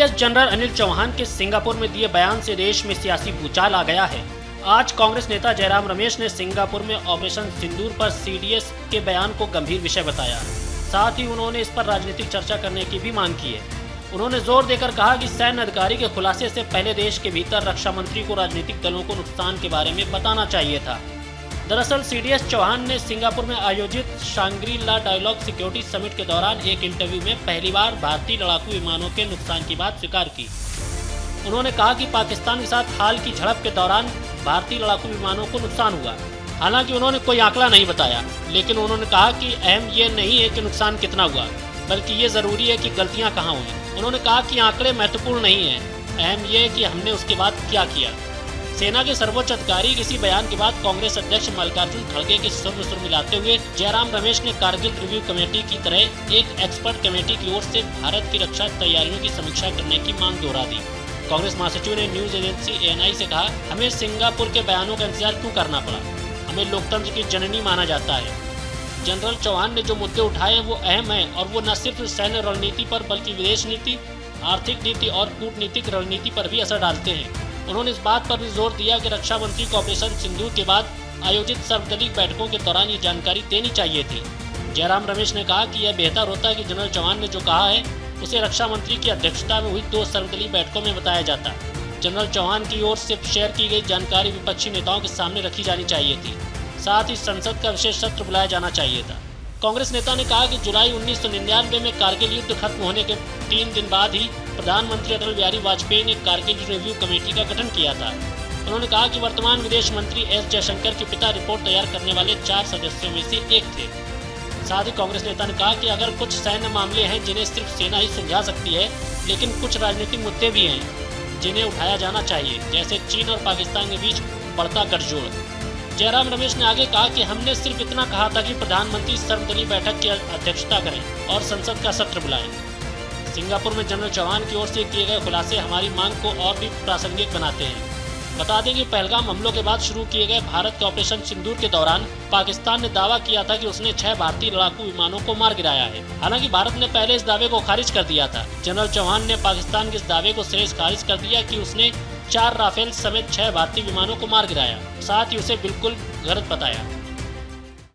CDS general Anil Chauhan के Singapore में दिए बयान से देश में सियासी भूचाल आ गया है। आज कांग्रेस नेता जयराम रमेश ने सिंगापुर में ऑपरेशन सिंदूर पर सीडीएस के बयान को गंभीर विषय बताया। साथ ही उन्होंने इस पर राजनीतिक चर्चा करने की भी मांग की है। उन्होंने जोर देकर कहा कि सैन्य अधिकारी के खुलासे से पहले देश के भीतर रक्षा मंत्री को राजनीतिक दलों को नुकसान के बारे में बताना चाहिए था। दरअसल सीडीएस चौहान ने सिंगापुर में आयोजित शांग्री ला डायलॉग सिक्योरिटी समिट के दौरान एक इंटरव्यू में पहली बार भारतीय लड़ाकू विमानों के नुकसान की बात स्वीकार की। उन्होंने कहा कि पाकिस्तान के साथ हाल की झड़प के दौरान भारतीय लड़ाकू विमानों को नुकसान हुआ। हालांकि उन्होंने कोई आंकड़ा नहीं बताया, लेकिन उन्होंने कहा कि अहम ये नहीं है कि नुकसान कितना हुआ, बल्कि ये जरूरी है कि गलतियां कहाँ हुई। उन्होंने कहा कि आंकड़े महत्वपूर्ण नहीं है, अहम ये है कि हमने उसके बाद क्या किया। सेना के सर्वोच्च अधिकारी किसी बयान के बाद कांग्रेस अध्यक्ष मल्लिकार्जुन खड़गे के सुर में सुर मिलाते हुए जयराम रमेश ने कारगिल रिव्यू कमेटी की तरह एक एक्सपर्ट कमेटी की ओर से भारत की रक्षा तैयारियों की समीक्षा करने की मांग दोहरा दी। कांग्रेस महासचिव ने न्यूज एजेंसी ANI से कहा, हमें सिंगापुर के बयानों का इंतजार क्यों करना पड़ा, हमें लोकतंत्र की जननी माना जाता है। जनरल चौहान ने जो मुद्दे उठाए हैं वो अहम है और वो न सिर्फ सैन्य रणनीति पर बल्कि विदेश नीति, आर्थिक नीति और कूटनीतिक रणनीति पर भी असर डालते हैं। उन्होंने इस बात पर भी जोर दिया कि रक्षा मंत्री को ऑपरेशन सिंदूर के बाद आयोजित सर्वदलीय बैठकों के दौरान ये जानकारी देनी चाहिए थी। जयराम रमेश ने कहा कि यह बेहतर होता है कि जनरल चौहान ने जो कहा है उसे रक्षा मंत्री की अध्यक्षता में हुई 2 सर्वदलीय बैठकों में बताया जाता। जनरल चौहान की ओर से शेयर की गई जानकारी विपक्षी नेताओं के सामने रखी जानी चाहिए थी। साथ ही संसद का विशेष सत्र बुलाया जाना चाहिए था। कांग्रेस नेता ने कहा कि जुलाई 1999 में कारगिल युद्ध खत्म होने के 3 दिन बाद ही प्रधानमंत्री अटल बिहारी वाजपेयी ने कारगिल रिव्यू कमेटी का गठन किया था। उन्होंने कहा कि वर्तमान विदेश मंत्री S जयशंकर के पिता रिपोर्ट तैयार करने वाले 4 सदस्यों में से एक थे। साथ ही कांग्रेस नेता ने कहा कि अगर कुछ सैन्य मामले हैं जिन्हें सिर्फ सेना ही सुलझा सकती है, लेकिन कुछ राजनीतिक मुद्दे भी हैं जिन्हें उठाया जाना चाहिए, जैसे चीन और पाकिस्तान के बीच बढ़ता गठजोड़। जयराम रमेश ने आगे कहा कि हमने सिर्फ इतना कहा था कि प्रधानमंत्री सर्वदलीय बैठक की अध्यक्षता करें और संसद का सत्र बुलाएं। सिंगापुर में जनरल चौहान की ओर से किए गए खुलासे हमारी मांग को और भी प्रासंगिक बनाते हैं। बता दें कि पहलगाम हमलों के बाद शुरू किए गए भारत के ऑपरेशन सिंदूर के दौरान पाकिस्तान ने दावा किया था कि उसने 6 भारतीय लड़ाकू विमानों को मार गिराया है। हालांकि भारत ने पहले इस दावे को खारिज कर दिया था। जनरल चौहान ने पाकिस्तान के इस दावे को सिरे से खारिज कर दिया कि उसने 4 राफेल समेत 6 भारतीय विमानों को मार गिराया। साथ ही उसे बिल्कुल गलत बताया।